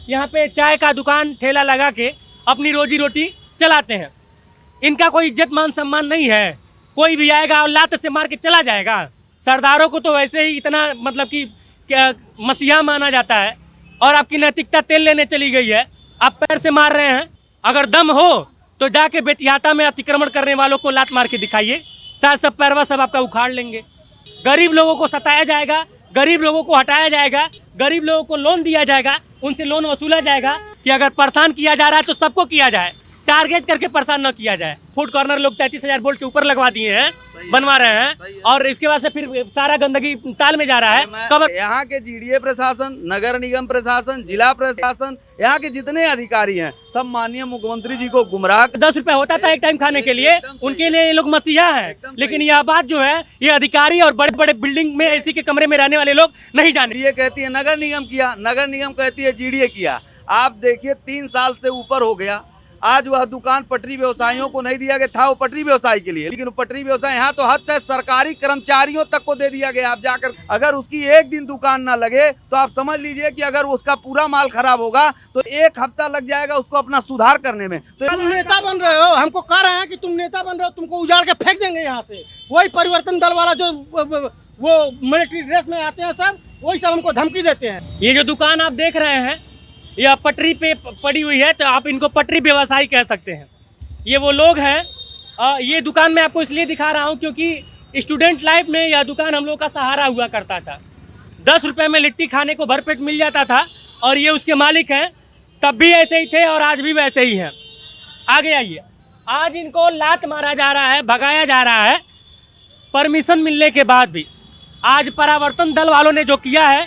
यहाँ पे चाय का दुकान ठेला लगा के अपनी रोजी रोटी चलाते हैं। इनका कोई इज्जत मान सम्मान नहीं है। कोई भी आएगा और लात से मार के चला जाएगा। सरदारों को तो वैसे ही इतना मतलब कि क्या मसीहा माना जाता है और आपकी नैतिकता तेल लेने चली गई है। आप पैर से मार रहे हैं। अगर दम हो तो जाके बेतिहाता में अतिक्रमण करने वालों को लात मार के दिखाइए, शायद सब पैरवा सब आपका उखाड़ लेंगे। गरीब लोगों को सताया जाएगा, गरीब लोगों को हटाया जाएगा, गरीब लोगों को लोन दिया जाएगा, उनसे लोन वसूला जाएगा कि अगर परेशान किया जा रहा है तो सबको किया जाए, टारगेट करके परेशान न किया जाए। फूड कॉर्नर लोग 33,000 वोल्ट के ऊपर लगवा दिए हैं, बनवा रहे हैं और इसके बाद से फिर सारा गंदगी ताल में जा रहा है। कब यहाँ के जीडीए प्रशासन, नगर निगम प्रशासन, जिला प्रशासन, यहाँ के जितने अधिकारी हैं सब माननीय मुख्यमंत्री जी को गुमराह। 10 रुपए होता था एक टाइम खाने के लिए, उनके लिए ये लोग मसीहा है। लेकिन यह बात जो है ये अधिकारी और बड़े बड़े बिल्डिंग में एसी के कमरे में रहने वाले लोग नहीं जाने। ये कहती है नगर निगम किया, नगर निगम कहती है जीडीए किया। आप देखिए 3 साल से ऊपर हो गया, आज वह दुकान पटरी व्यवसायियों को नहीं दिया गया था, वो पटरी व्यवसाय के लिए, लेकिन पटरी व्यवसाय यहाँ तो हद तक सरकारी कर्मचारियों तक को दे दिया गया। आप जाकर अगर उसकी एक दिन दुकान ना लगे तो आप समझ लीजिए कि अगर उसका पूरा माल खराब होगा तो 1 हफ्ता लग जाएगा उसको अपना सुधार करने में। तो तुम नेता बन रहे हो, हमको कह रहे हैं कि तुम नेता बन रहे हो, तुमको उजाड़ के फेंक देंगे यहाँ से। वही परिवर्तन दल वाला जो वो मिलिट्री ड्रेस में आते हैं सब, वही सब हमको धमकी देते हैं। ये जो दुकान आप देख रहे हैं यह पटरी पे पड़ी हुई है, तो आप इनको पटरी व्यवसायी कह सकते हैं। ये वो लोग हैं। ये दुकान मैं आपको इसलिए दिखा रहा हूँ क्योंकि स्टूडेंट लाइफ में यह दुकान हम लोग का सहारा हुआ करता था। 10 रुपये में लिट्टी खाने को भरपेट मिल जाता था और ये उसके मालिक हैं। तब भी ऐसे ही थे और आज भी वैसे ही हैं। आगे आइए। आज इनको लात मारा जा रहा है, भगाया जा रहा है परमिशन मिलने के बाद भी। आज परावर्तन दल वालों ने जो किया है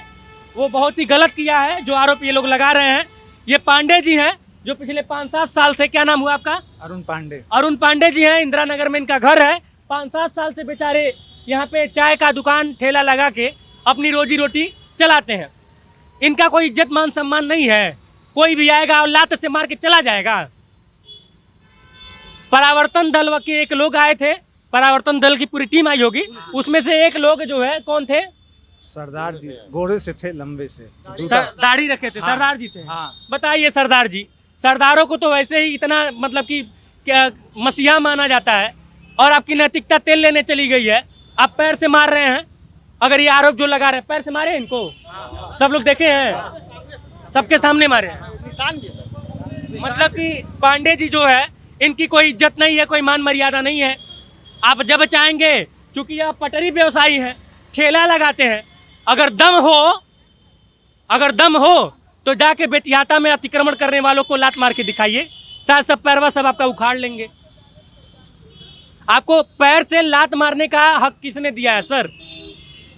वो बहुत ही गलत किया है, जो आरोप ये लोग लगा रहे हैं। ये पांडे जी हैं जो पिछले 5-7 साल से, क्या नाम हुआ आपका? अरुण पांडे जी हैं। इंदिरा नगर में इनका घर है। 5-7 साल से बेचारे यहाँ पे चाय का दुकान ठेला लगा के अपनी रोजी रोटी चलाते हैं। इनका कोई इज्जत मान सम्मान नहीं है। कोई भी आएगा और लात से मार के चला जाएगा। परावर्तन दल के एक लोग आए थे, परावर्तन दल की पूरी टीम आई होगी, उसमें से एक लोग जो है कौन थे? सरदार जी, गोरे से थे, लंबे से, दाढ़ी रखे थे। हाँ, सरदार जी थे। हाँ। बताइए सरदार जी, सरदारों को तो वैसे ही इतना मतलब कि क्या मसीहा माना जाता है और आपकी नैतिकता तेल लेने चली गई है। आप पैर से मार रहे हैं। अगर ये आरोप जो लगा रहे हैं, पैर से मारे इनको, सब लोग देखे हैं, सबके सामने मारे हैं। मतलब कि पांडे जी जो है इनकी कोई इज्जत नहीं है, कोई मान मर्यादा नहीं है। आप जब चाहेंगे, चूंकि आप पटरी व्यवसायी हैं, ठेला लगाते हैं, अगर दम हो तो जाके बेतिहाता में अतिक्रमण करने वालों को लात मार के दिखाइए, शायद सब पैरवा सब आपका उखाड़ लेंगे। आपको पैर से लात मारने का हक किसने दिया है सर?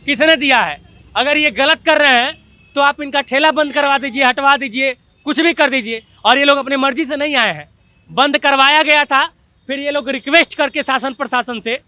किसने दिया है? अगर ये गलत कर रहे हैं तो आप इनका ठेला बंद करवा दीजिए, हटवा दीजिए, कुछ भी कर दीजिए। और ये लोग अपनी मर्जी से नहीं आए हैं, बंद करवाया गया था। फिर ये लोग रिक्वेस्ट करके शासन प्रशासन से,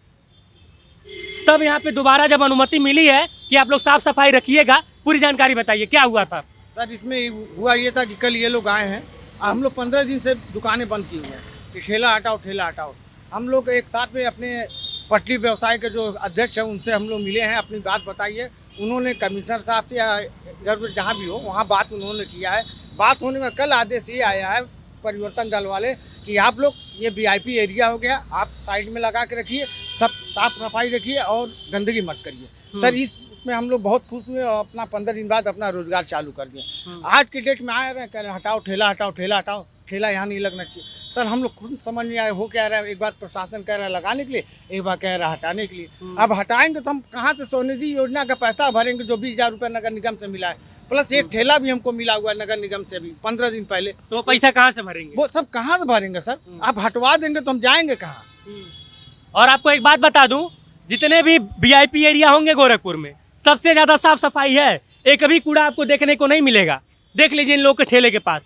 तब यहाँ पे दोबारा जब अनुमति मिली है कि आप लोग साफ सफाई रखिएगा। पूरी जानकारी बताइए क्या हुआ था? सर इसमें हुआ ये था कि कल ये लोग आए हैं, हम लोग 15 दिन से दुकानें बंद की हुई हैं कि ठेला हटाओ। हम लोग एक साथ में अपने पटरी व्यवसाय के जो अध्यक्ष हैं उनसे हम लोग मिले हैं, अपनी बात बताइए। उन्होंने कमिश्नर साहब से या इधर जहाँ भी हो वहाँ बात उन्होंने किया है। बात होने का कल आदेश ये आया है परिवर्तन दल वाले कि आप लोग ये VIP एरिया हो गया, आप साइड में लगा के रखिए, सब साफ सफाई रखिए और गंदगी मत करिए। सर इसमें हम लोग बहुत खुश हुए और अपना 15 दिन बाद अपना रोजगार चालू कर दिए। आज के डेट में आए रहे कह रहे हटाओ ठेला, ठेला यहाँ नहीं लगना चाहिए। सर हम लोग खुद समझ नहीं आए, हो क्या रहा है। एक बार प्रशासन कह रहा है लगाने के लिए, एक बार कह रहा है हटाने के लिए। अब हटाएंगे तो हम कहाँ से स्वनिधि योजना का पैसा भरेंगे जो 20,000 रुपये नगर निगम से मिला है, प्लस एक ठेला भी हमको मिला हुआ है नगर निगम से भी 15 दिन पहले। तो पैसा कहाँ से भरेंगे? वो सब कहाँ से भरेंगे सर? आप हटवा देंगे तो हम जाएंगे कहाँ? और आपको एक बात बता दूं, जितने भी VIP एरिया होंगे गोरखपुर में, सबसे ज़्यादा साफ सफाई है। एक भी कूड़ा आपको देखने को नहीं मिलेगा। देख लीजिए इन लोगों के ठेले के पास,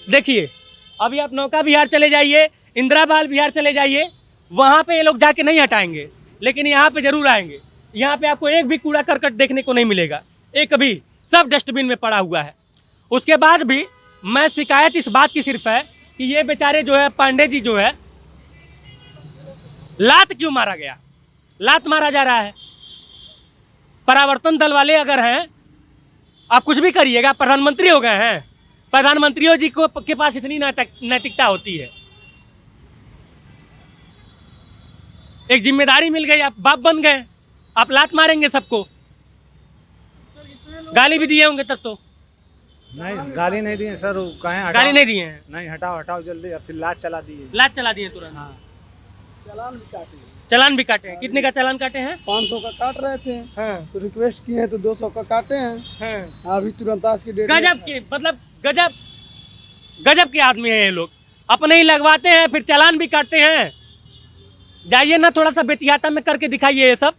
देखिए। अभी आप नौका विहार चले जाइए, इंदिरा बाल विहार चले जाइए, वहाँ पे ये लोग जाके नहीं हटाएंगे, लेकिन यहाँ पे जरूर आएंगे। यहाँ पे आपको एक भी कूड़ा करकट देखने को नहीं मिलेगा, एक भी, सब डस्टबिन में पड़ा हुआ है। उसके बाद भी मैं शिकायत इस बात की सिर्फ है कि ये बेचारे जो है पांडे जी जो है, लात क्यों मारा गया? लात मारा जा रहा है। परावर्तन दल वाले अगर हैं, आप कुछ भी करिएगा, प्रधानमंत्री हो गए हैं, प्रधानमंत्रियों जी को के पास इतनी नैतिकता होती है। एक जिम्मेदारी मिल गई, आप बाप बन गए, आप लात मारेंगे सबको। गाली भी दिए होंगे तब तो। नहीं गाली नहीं दी है सर, वो कहें हटाओ। गाली नहीं दिए हैं, नहीं हटाओ हटाओ जल्दी, अब फिर लात चला दी है। लात चला दिए तुरंत। हाँ चालान भी काटे हैं। कितने का चालान काटे हैं? 500 का काट रहे थे, हाँ तो रिक्वेस्ट किए हैं तो 200 का काटे हैं। हाँ। अभी तुरंत आज की डेट में- गजब के, मतलब गजब के आदमी हैं ये लोग। अपने ही लगवाते हैं, फिर चालान भी काटते हैं। जाइए ना थोड़ा सा बेतियाता में करके दिखाइए ये सब।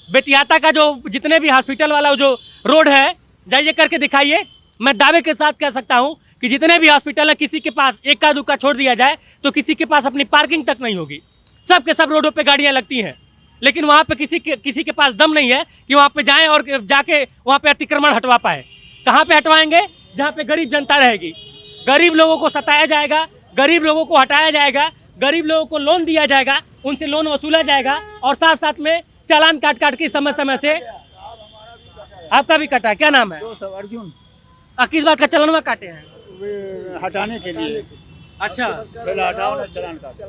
बेतियाता का जो जितने भी हॉस्पिटल वाला जो रोड है, जाइए करके दिखाइए। मैं दावे के साथ कह सकता हूँ कि जितने भी हॉस्पिटल है, किसी के पास इक्का दुक्का छोड़ दिया जाए तो किसी के पास अपनी पार्किंग तक नहीं होगी। सब के सब रोडों पे गाड़ियाँ लगती हैं, लेकिन वहाँ पे किसी के पास दम नहीं है कि वहाँ पे जाएं और जाके वहाँ पे अतिक्रमण हटवा पाए। कहाँ पे हटवाएंगे? जहाँ पे गरीब जनता रहेगी। गरीब लोगों को सताया जाएगा, गरीब लोगों को हटाया जाएगा, गरीब लोगों को लोन दिया जाएगा, उनसे लोन वसूला जाएगा, और साथ साथ में चालान काट काट के समय समय से। आपका भी कटा है, क्या नाम है? 200 अर्जुन किस बात का चालान काटे हैं? हटाने के लिए। अच्छा, ठेला हटाओ ना, चालान काट।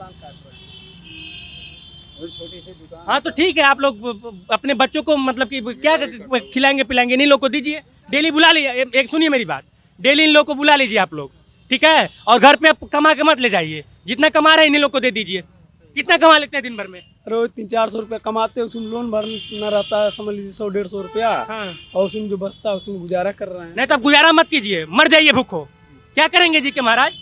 हाँ तो ठीक है। आप लोग अपने बच्चों को मतलब कि क्या खिलाएंगे पिलाएंगे? इन्हीं लोग को दीजिए, डेली बुला लीजिए। एक सुनिए मेरी बात, डेली इन लोग को बुला लीजिए आप लोग, ठीक है? और घर पे कमा के मत ले जाइए, जितना कमा रहे हैं इन्हीं लोग को दे दीजिए। कितना कमा लेते हैं दिन भर में? रोज 300-400 रुपया कमाते हैं, उसमें लोन भरना रहता है, समझ लीजिए 100-150 रुपया। हाँ। और उसमें जो बचता है उसमें गुजारा कर रहे हैं। नहीं तो अब गुजारा मत कीजिए, मर जाइए भूखो। क्या करेंगे जी के महाराज?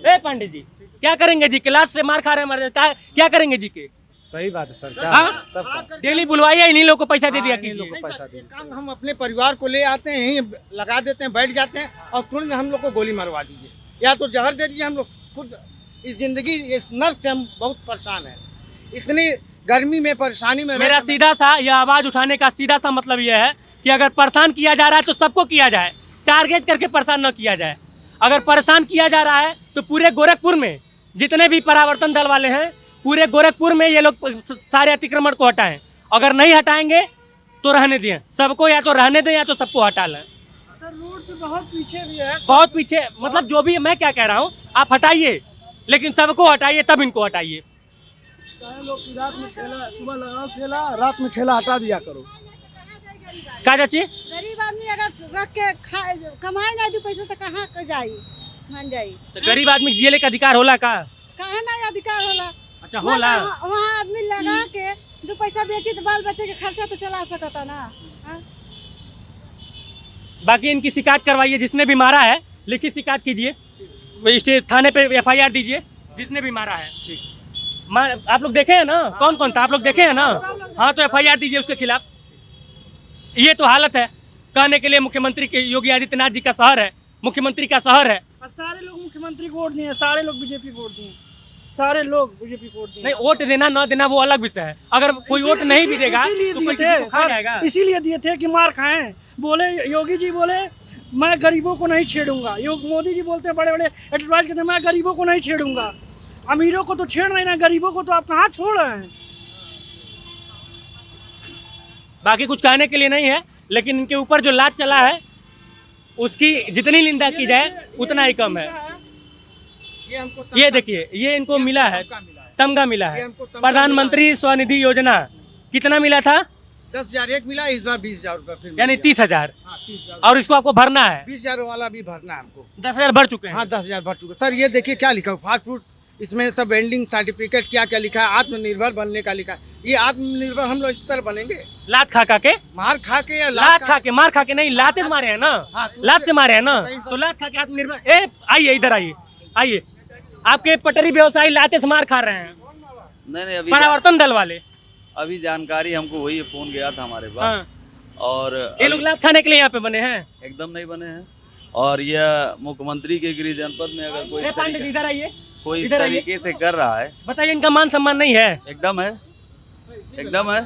ए पांडे जी, क्या करेंगे जी के? लात से मार खा रहे हैं, मर जाए, क्या करेंगे जी के? सही बात है सर, क्या हाँ? तब क्या? डेली बुलवाइए, इन्हीं लोग को पैसा दे दिया इन्हीं लोग कीजिए। को पैसा दे काम हम अपने परिवार को ले आते हैं, यहीं लगा देते हैं, बैठ जाते हैं, और तुरंत हम लोग को गोली मरवा दीजिए या तो जहर दे दीजिए। हम लोग खुद इस जिंदगी, इस नर्क से हम बहुत परेशान हैं। इतनी गर्मी में परेशानी में मेरा सीधा सा यह आवाज उठाने का सीधा सा मतलब यह है कि अगर परेशान किया जा रहा है तो सबको किया जाए, टारगेट करके परेशान न किया जाए। अगर परेशान किया जा रहा है तो पूरे गोरखपुर में जितने भी परावर्तन दल वाले हैं, पूरे गोरखपुर में ये लोग सारे अतिक्रमण को हटाएं। अगर नहीं हटाएंगे तो रहने दें सबको, या तो रहने दें या तो सबको हटा लें। सर रोड से बहुत पीछे भी है। बहुत पीछे, मतलब जो भी मैं क्या कह रहा हूँ, आप हटाइए, लेकिन सबको हटाइए, तब इनको हटाइए। लोग की रात में ठेला, सुबह लगाओ ठेला, रात में ठेला हटा दिया करो। क्या चाची? गरीब आदमी अगर रख के कमाई नहीं दी पैसा तो कहाँ के जाई मान जाई? तो गरीब आदमी जिये के अधिकार होला का? कहे ना अधिकार होला? अच्छा होला। वहाँ आदमी लगा के 2 पैसा बेची तो बाल बच्चे के खर्चा तो चला सकता ना। बाकी इनकी शिकायत करवाइए, जिसने भी मारा है लिखित शिकायत कीजिए, थाने पे FIR दीजिए जिसने भी मारा है। ठीक, आप लोग देखे हैं ना कौन कौन था? आप लोग देखे हैं ना? हाँ तो FIR दीजिए उसके खिलाफ। ये तो हालत है, कहने के लिए मुख्यमंत्री के योगी आदित्यनाथ जी का शहर है, मुख्यमंत्री का शहर है। सारे लोग मुख्यमंत्री को वोट दिए, सारे लोग बीजेपी को वोट दिए, सारे लोग बीजेपी को वोट दिए। नहीं, वोट देना न देना वो अलग विषय है। अगर कोई वोट नहीं भी देगा इसीलिए तो दिए कोई थे किसी को खा जाएगा। सर, इसीलिए दिए थे कि मार खाएं। बोले योगी जी बोले मैं गरीबों को नहीं छेड़ूंगा, मोदी जी बोलते हैं बड़े बड़े एडवर्टाइज करते हैं मैं गरीबों को नहीं छेड़ूंगा। अमीरों को तो छेड़ नहीं ना, गरीबों को तो आप कहाँ छोड़ रहे हैं? बाकी कुछ कहने के लिए नहीं है, लेकिन इनके ऊपर जो लात चला है उसकी जितनी निंदा की जाए उतना ही कम है। ये देखिए, ये इनको मिला है, तमगा मिला है। प्रधानमंत्री स्वनिधि योजना कितना मिला था? 10,000 एक मिला, इस बार 20,000 रुपया फिर यानी 30,000, 30,000 और इसको आपको भरना है। 20,000 वाला भी भरना है हमको। 10,000 भर चुके हैं। हाँ 10,000 भर चुके। सर ये देखिए क्या लिखा है, फास्ट फूड, इसमें सब वेंडिंग सर्टिफिकेट क्या क्या लिखा है, आत्मनिर्भर बनने का लिखा है। ये आत्मनिर्भर हम लोग इस तरह बनेंगे? लात खा के, मार खा के या लात खा के, मार खा के नहीं, लाते मारे हैं ना, हाँ, तो लात से मारे हैं ना, सही, तो लात खा के आत्मनिर्भर। ए आइए इधर, आइए आइए। आपके पटरी व्यवसायी लाते से मार खा रहे हैं, नहीं अभी परावर्तन दल वाले। अभी जानकारी हमको वही फोन गया था हमारे पास। हाँ। और ये लोग लात खाने के लिए यहाँ पे बने हैं। एकदम नहीं बने हैं। और यह मुख्यमंत्री के गृह जनपद में अगर कोई ए पांडे जी इधर आइए, कोई इधर आइए। तरीके से कर रहा है, बताइए इनका मान सम्मान नहीं है? एकदम है, एकदम है।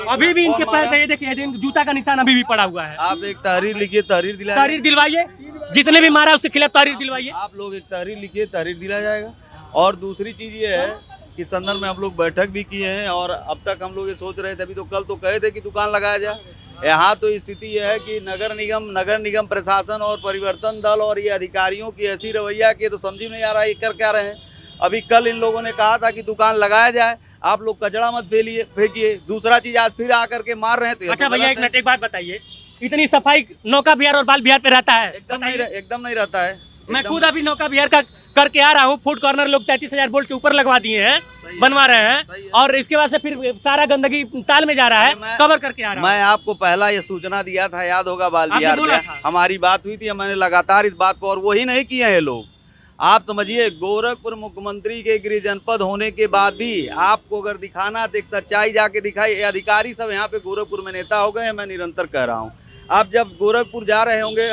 अभी भी इनके पैर पे ये देखिए, जूता का निशान अभी भी पड़ा हुआ है। आप एक तहरीर लिखिए, तहरीर दिलाइए। तहरीर दिलवाइए, जिसने भी मारा उसके खिलाफ तहरीर दिलवाइए। आप लोग एक तहरीर लिखिए, तहरीर दिलाया जाएगा। और दूसरी चीज ये है कि संदर्भ में हम लोग बैठक भी किए हैं, और अब तक हम लोग ये सोच रहे थे, अभी तो कल तो कहे थे कि दुकान लगाया जाए, यहाँ तो स्थिति यह है कि नगर निगम प्रशासन और परिवर्तन दल और ये अधिकारियों की ऐसी रवैया कि तो समझ ही नहीं आ रहा ये कर क्या रहे हैं। अभी कल इन लोगों ने कहा था कि दुकान लगाया जाए, आप लोग कचरा मत फेंकिए। दूसरा चीज आज फिर आकर के मार रहे हैं। तो अच्छा भैया एक मिनट एक बात बताइए, इतनी सफाई नौका विहार और बाल विहार पे रहता है? एकदम नहीं रहता है। मैं खुद अभी नौका विहार का करके आ रहा हूँ। फूड कॉर्नर लोग 33,000 बोल्ट के ऊपर लगवा दिए हैं, बनवा रहे हैं, और इसके बाद से फिर सारा गंदगी ताल में जा रहा है, कवर करके आ रहा हूँ। मैं आपको पहला ये सूचना दिया था, याद होगा, बाल विहार पे हमारी बात हुई थी। मैंने लगातार इस बात को, और वही नहीं किए हैं लोग। आप समझिए, गोरखपुर मुख्यमंत्री के गृह जनपद होने के बाद भी आपको अगर दिखाना तो एक सच्चाई जाके दिखाई। अधिकारी सब यहाँ पे गोरखपुर में नेता हो गए हैं, मैं निरंतर कह रहा हूँ। आप जब गोरखपुर जा रहे होंगे,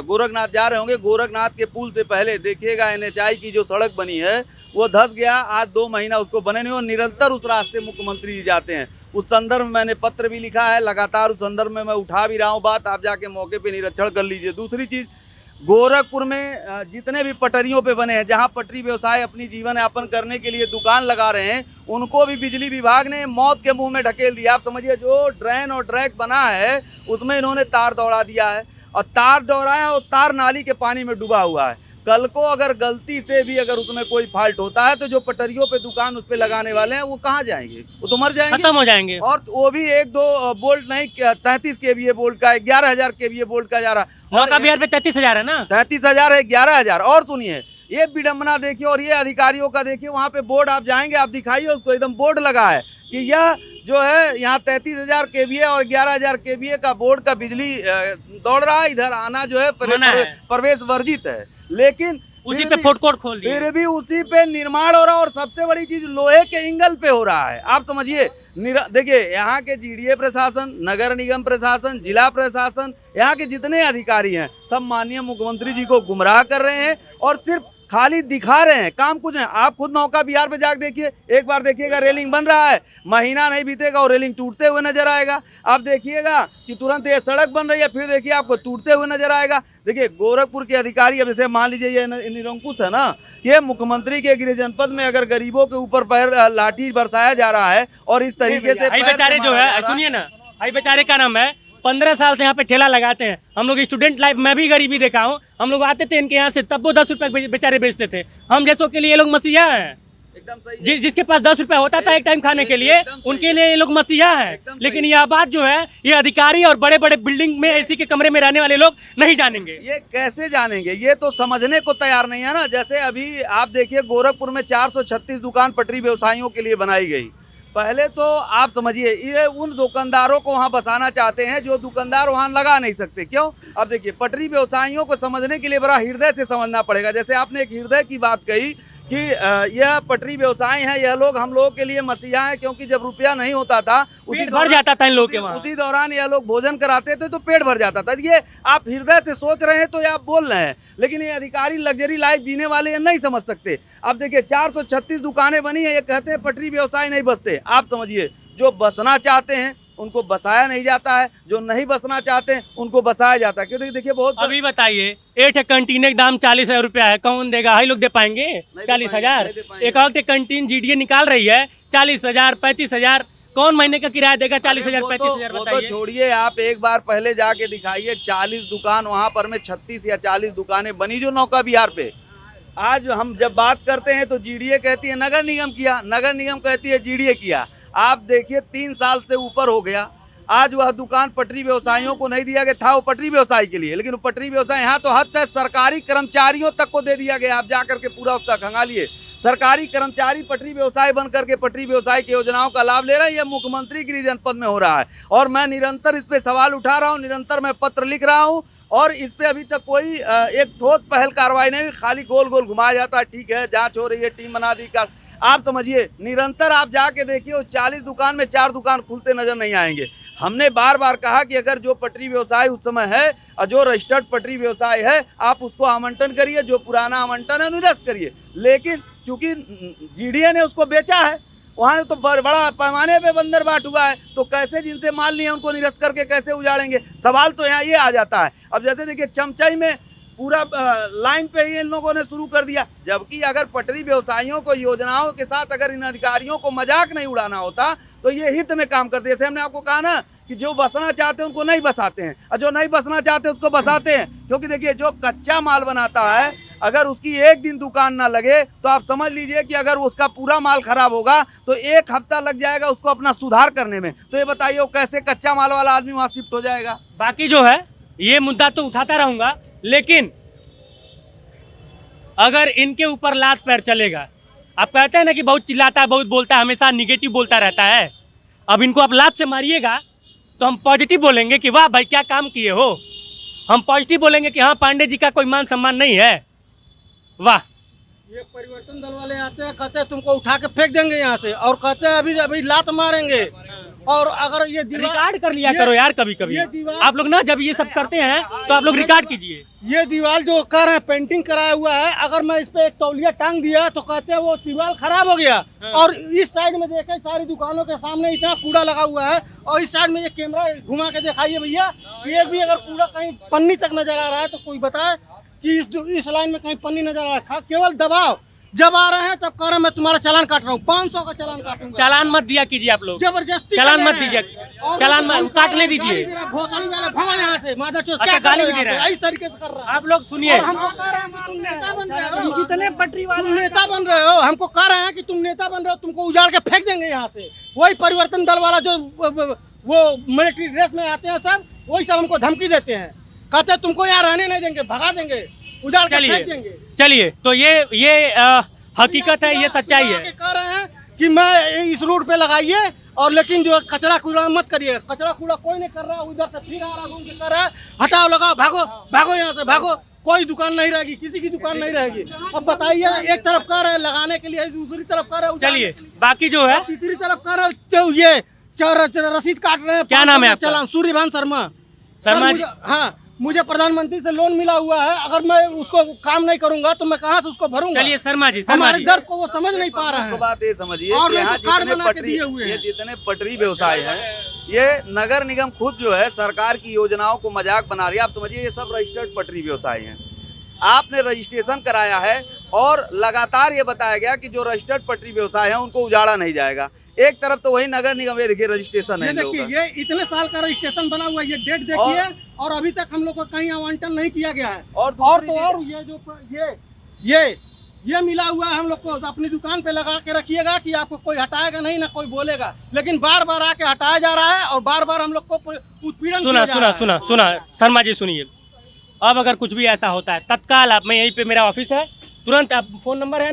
गोरखनाथ जा रहे होंगे, गोरखनाथ के पुल से पहले देखिएगा NHI की जो सड़क बनी है वो धंस गया। आज 2 महीना उसको बने नहीं, और निरंतर उस रास्ते मुख्यमंत्री जी जाते हैं। उस संदर्भ में मैंने पत्र भी लिखा है, लगातार उस संदर्भ में मैं उठा भी रहा हूँ बात। आप जाके मौके पे निरीक्षण कर लीजिए। दूसरी चीज़, गोरखपुर में जितने भी पटरियों पे बने हैं, जहां पटरी व्यवसाय अपनी जीवन यापन करने के लिए दुकान लगा रहे हैं, उनको भी बिजली विभाग ने मौत के मुंह में ढकेल दिया। आप समझिए, जो ड्रेन और ट्रैक बना है उसमें इन्होंने तार दौड़ा दिया है, और तार दौड़ाया और तार नाली के पानी में डूबा हुआ है। कल को अगर गलती से भी अगर उसमें कोई फॉल्ट होता है तो जो पटरियों पे दुकान उस पे लगाने वाले हैं वो कहाँ जाएंगे? वो तो मर जाएंगे, खत्म हो जाएंगे। और वो भी 1-2 बोल्ट नहीं, 33 kVA बोल्ट का, 11,000 kVA बोल्ट का जा रहा है। नौका विहार पे 33,000 है ना? 33,000 है, 11,000। और सुनिए, ये विडम्बना देखिए, और ये अधिकारियों का देखिए, वहाँ पे बोर्ड आप जाएंगे, आप दिखाइए उसको, एकदम बोर्ड लगा है कि यह जो है यहाँ 33,000 kVA और 11,000 kVA का बोर्ड का बिजली दौड़ रहा है। इधर आना जो है प्रवेश वर्जित है, लेकिन उसी पे फूड कोर्ट खोल दिया, फिर भी उसी पे निर्माण हो रहा है। और सबसे बड़ी चीज, लोहे के एंगल पे हो रहा है। आप समझिए, देखिए, यहाँ के GDA प्रशासन, नगर निगम प्रशासन, जिला प्रशासन, यहाँ के जितने अधिकारी हैं, सब माननीय मुख्यमंत्री जी को गुमराह कर रहे हैं और सिर्फ खाली दिखा रहे हैं, काम कुछ नहीं। आप खुद नौका विहार पे जाकर देखिए, एक बार देखिएगा, रेलिंग बन रहा है, महीना नहीं बीतेगा और रेलिंग टूटते हुए नजर आएगा। आप देखिएगा कि तुरंत ये सड़क बन रही है, फिर देखिए आपको टूटते हुए नजर आएगा। देखिए, गोरखपुर के अधिकारी, अब जैसे मान लीजिए ये निरंकुश है ना, ये मुख्यमंत्री के गृह जनपद में अगर गरीबों के ऊपर पैर लाठी बरसाया जा रहा है और इस तरीके से बेचारे जो है, सुनिए ना, भाई बेचारे का नाम है, 15 साल से यहाँ पे ठेला लगाते हैं। हम लोग स्टूडेंट लाइफ, मैं भी गरीबी देखा हूँ। हम लोग आते थे इनके यहाँ से, तब वो 10 रुपए बेचारे बेचते थे। हम जैसों के लिए ये लोग मसीहा हैं। एकदम सही। जिसके पास 10 रुपए होता था एक टाइम खाने के लिए, उनके लिए ये लोग मसीहा हैं। लेकिन यह बात जो है, ये अधिकारी और बड़े बड़े बिल्डिंग में AC के कमरे में रहने वाले लोग नहीं जानेंगे। ये कैसे जानेंगे? ये तो समझने को तैयार नहीं है ना। जैसे अभी आप देखिए, गोरखपुर में 436 दुकान पटरी व्यवसायियों के लिए बनाई गई। पहले तो आप समझिए, ये उन दुकानदारों को वहाँ बसाना चाहते हैं जो दुकानदार वहाँ लगा नहीं सकते। क्यों? अब देखिए, पटरी व्यवसायियों को समझने के लिए बड़ा हृदय से समझना पड़ेगा। जैसे आपने एक हृदय की बात कही कि यह पटरी व्यवसाय है, यह लोग हम लोगों के लिए मसीहा है, क्योंकि जब रुपया नहीं होता था पेट भर जाता था इन लोगों के वहाँ। उसी दौरान यह लोग भोजन कराते थे तो पेट भर जाता था। ये आप हृदय से सोच रहे हैं तो ये आप बोल रहे हैं, लेकिन ये अधिकारी लग्जरी लाइफ जीने वाले ये नहीं समझ सकते। अब देखिए, 436 दुकानें बनी है, ये कहते हैं पटरी व्यवसाय नहीं बसते। आप समझिए, जो बसना चाहते हैं उनको बसाया नहीं जाता है, जो नहीं बसना चाहते हैं उनको बसाया जाता है। क्योंकि देखिए, बहुत अभी बताइए, 8 कैंटीन का दाम 40,000 रुपया है, कौन देगा? हाई लोग दे पाएंगे 40,000? एक और कैंटीन GDA निकाल रही है 40,000, 35,000, कौन महीने का किराया देगा? 40,000, 35,000 बताइए। तो छोड़िए, आप एक बार पहले जाके दिखाइए, 40 दुकान वहाँ पर में 36 या 40 दुकानें बनी जो नौका विहार पे। आज हम जब बात करते हैं तो GDA कहती है नगर निगम किया, नगर निगम कहती है GDA किया। आप देखिए, 3 साल से ऊपर हो गया, आज वह दुकान पटरी व्यवसायियों को नहीं दिया गया था, वो पटरी व्यवसाय के लिए। लेकिन पटरी व्यवसाय यहाँ तो हद तक सरकारी कर्मचारियों तक को दे दिया गया। आप जा करके पूरा उसका खंगालिए, सरकारी कर्मचारी पटरी व्यवसाय बन करके पटरी व्यवसाय की योजनाओं का लाभ ले रहा है। यह मुख्यमंत्री गृह जनपद में हो रहा है, और मैं निरंतर इस पे सवाल उठा रहा हूँ, निरंतर मैं पत्र लिख रहा हूँ, और इस पे अभी तक कोई एक ठोस पहल कार्रवाई नहीं हुई। खाली गोल गोल घुमाया जाता है, ठीक है, जांच हो रही है, टीम बना दी कर। आप समझिए, निरंतर आप जाके देखिए, 40 दुकान में 4 दुकान खुलते नजर नहीं आएंगे। हमने बार बार कहा कि अगर जो पटरी व्यवसाय उस समय है और जो रजिस्टर्ड पटरी व्यवसाय है, आप उसको आवंटन करिए, जो पुराना आवंटन है निरस्त करिए। लेकिन चूंकि GDA ने उसको बेचा है, वहाँ तो बड़ा पैमाने पे बंदर बाट हुआ है, तो कैसे जिनसे माल लिए उनको निरस्त करके कैसे उजाड़ेंगे? सवाल तो यहाँ ये आ जाता है। अब जैसे देखिए, चमचाई में पूरा लाइन पे ही इन लोगों ने शुरू कर दिया, जबकि अगर पटरी व्यवसायियों को योजनाओं के साथ अगर इन अधिकारियों को मजाक नहीं उड़ाना होता तो ये हित में काम करते। जैसे हमने आपको कहा ना कि जो बसना चाहते हैं उनको नहीं बसाते हैं, और जो नहीं बसना चाहते उसको बसाते हैं। क्योंकि देखिए जो कच्चा माल बनाता है, अगर उसकी एक दिन दुकान ना लगे तो आप समझ लीजिए कि अगर उसका पूरा माल खराब होगा तो 1 हफ्ता लग जाएगा उसको अपना सुधार करने में। तो ये बताइए वो कैसे कच्चा माल वाला आदमी वहाँ शिफ्ट हो जाएगा। बाकी जो है ये मुद्दा तो उठाता रहूंगा, लेकिन अगर इनके ऊपर लात पैर चलेगा, आप कहते हैं ना कि बहुत चिल्लाता है, बहुत बोलता है, हमेशा निगेटिव बोलता रहता है। अब इनको आप लात से मारिएगा तो हम पॉजिटिव बोलेंगे कि वाह भाई क्या काम किए हो, हम पॉजिटिव बोलेंगे कि हाँ पांडे जी का कोई मान सम्मान नहीं है। वाह, ये परिवर्तन दल वाले आते हैं, कहते हैं तुमको उठा के फेंक देंगे यहाँ से, और कहते हैं अभी अभी लात मारेंगे। और अगर ये रिकॉर्ड कर लिया करो यार कभी कभी ये दीवार- आप लोग ना, जब ये सब करते हैं तो आप लोग रिकॉर्ड कीजिए। ये दीवार जो कर रहे हैं पेंटिंग कराया हुआ है, अगर मैं इस पे एक तौलिया टांग दिया तो कहते हैं वो दीवार खराब हो गया। और इस साइड में देखें सारी दुकानों के सामने इतना कूड़ा लगा हुआ है, और इस साइड में ये कैमरा घुमा के दिखाइए भैया, एक भी अगर कूड़ा कहीं पन्नी तक नजर आ रहा है तो कोई बताए कि इस लाइन में कहीं पन्नी नजर आ रहा है। केवल दबाव, जब आ रहे हैं तब कह रहे हैं मैं तुम्हारा चालान काट रहा हूँ, 500 का चालान काटूंगा। चालान मत दिया कीजिए आप लोग, जबरदस्ती चालान कर मत रहे हैं। दीजिए, और चालान वो मत काटने दीजिए। गाली दे रहा है, भोसड़ी वाला भगवान यहाँ से मादा चोद अच्छा, क्या कर गाली रहे भी हैं दे रहा यहाँ पे? है। इस तरीके से कर रहा है। आप लोग सुनिए, और हमको कह रहे हैं कि तुम नेता बन रहे हो, जितने पटरी वाले तुम नेता बन रहे हो, हमको कह रहे हैं कि तुम नेता बन रहे हो, तुमको उजाड़ के फेंक देंगे यहाँ से। वही परिवर्तन दल वाला जो वो मिलिट्री ड्रेस में आते हैं सब, वही सब हमको धमकी देते हैं, कहते हैं तुमको यहाँ रहने नहीं देंगे, भगा देंगे, उजाड़ के फेंक देंगे। चलिए तो ये हकीकत है, ये सच्चाई है। कह रहे हैं कि मैं इस रोड पे लगाइए, और लेकिन जो कचरा कूड़ा मत करिए। कचरा कूड़ा कोई नहीं कर रहा, उधर से फिर आ रहा घूम के कर रहा है, हटाओ लगाओ, भागो भागो यहाँ से भागो, कोई दुकान नहीं रहेगी, किसी की दुकान नहीं रहेगी। अब बताइए, एक तरफ कह रहे हैं लगाने के लिए, दूसरी तरफ कह रहे हैं उजाड़ने चलिए के लिए, बाकी जो है, तीसरी तरफ कह रहे हैं तो ये रसीद काट रहे हैं। क्या नाम है आपका? चलान सूर्यभान शर्मा। शर्मा सर, हाँ, मुझे प्रधानमंत्री से लोन मिला हुआ है, अगर मैं उसको काम नहीं करूंगा तो मैं कहाँ से उसको भरूंगा? चलिए शर्मा जी, शर्मा हमारे जी, दर्द को वो समझ नहीं पा रहे तो हैं। बात ये समझिए और कि यहाँ लोग कार्ड जितने बना के पटरी, दिए हुए ये हैं। जितने पटरी व्यवसाय हैं, ये नगर निगम खुद जो है सरकार की योजनाओं को मजाक बना रही है। आप समझिए ये सब रजिस्टर्ड पटरी व्यवसाय हैं। आपने रजिस्ट्रेशन कराया है और लगातार ये बताया गया कि जो रजिस्टर्ड पटरी व्यवसाय है उनको उजाड़ा नहीं जाएगा। एक तरफ तो वही नगर निगम, ये देखिए रजिस्ट्रेशन है ये इन लोगों देखिए, का। ये इतने साल का रजिस्ट्रेशन बना हुआ है, ये डेट देखिए, और अभी तक हम लोग को कहीं आवंटन नहीं किया गया है। और और दूसरी तो और ये जो ये मिला हुआ है हम लोग को, अपनी दुकान पे लगा के रखिएगा कि आपको कोई हटाएगा नहीं, ना कोई बोलेगा, लेकिन बार बार आके हटाया जा रहा है और बार बार हम लोग को उत्पीड़न सुना किया जा सुना रहा है। सुना सुना शर्मा जी सुनिए, अब अगर कुछ भी ऐसा होता है तत्काल आप, मैं यहीं पे मेरा ऑफिस है, तुरंत आप, फोन नंबर है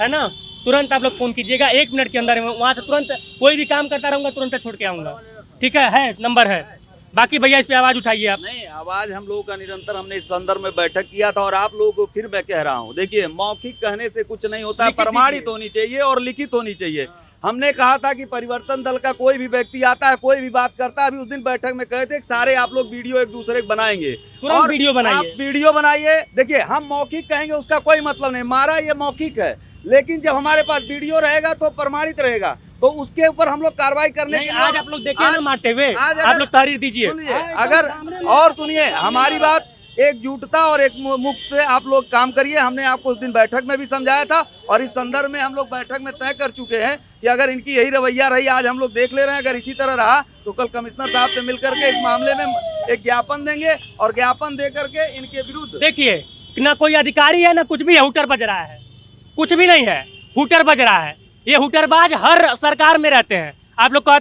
ना, तुरंत आप लोग फोन कीजिएगा, 1 मिनट के अंदर वहाँ से तुरंत कोई भी काम करता रहूँगा, तुरंत छोड़ के आऊँगा। ठीक है नंबर है। बाकी भैया इस पे आवाज उठाइए आप। नहीं, आवाज हम लोगों का निरंतर, हमने इस संदर्भ में बैठक किया था, और आप लोगों को फिर मैं कह रहा हूं, देखिए मौखिक कहने से कुछ नहीं होता है, लिखित प्रमाणित दीजिए। होनी चाहिए और लिखित होनी चाहिए। हमने कहा था कि परिवर्तन दल का कोई भी व्यक्ति आता है, कोई भी बात करता है, अभी उस दिन बैठक में कहे थे कि सारे आप लोग वीडियो एक दूसरे के बनाएंगे, तुरंत और वीडियो बनाइए। आप वीडियो बनाइए। देखिए हम मौखिक कहेंगे उसका कोई मतलब नहीं, मारा ये मौखिक है, लेकिन जब हमारे पास वीडियो रहेगा तो प्रमाणित रहेगा, तो उसके ऊपर हम लोग कार्रवाई करने के लिए आज आप लोग देखिए ना मारते हुए, आज आप लोग तहरीर दीजिए। सुनिए, अगर और सुनिए हमारी बात, एकजुटता और एक मुक्त से आप लोग काम करिए। हमने आपको उस दिन बैठक में भी समझाया था, और इस संदर्भ में हम लोग बैठक में तय कर चुके हैं कि अगर इनकी यही रवैया रही, आज हम लोग देख ले रहे हैं, अगर इसी तरह रहा तो कल कमिश्नर साहब से मिलकर के इस मामले में एक ज्ञापन देंगे, और ज्ञापन दे करके इनके विरुद्ध, देखिए ना कोई अधिकारी है ना कुछ भी है, हुटर बज रहा है, कुछ भी नहीं है, हुटर बज रहा है। ये हुटरबाज हर सरकार में रहते हैं। आप लोग कहते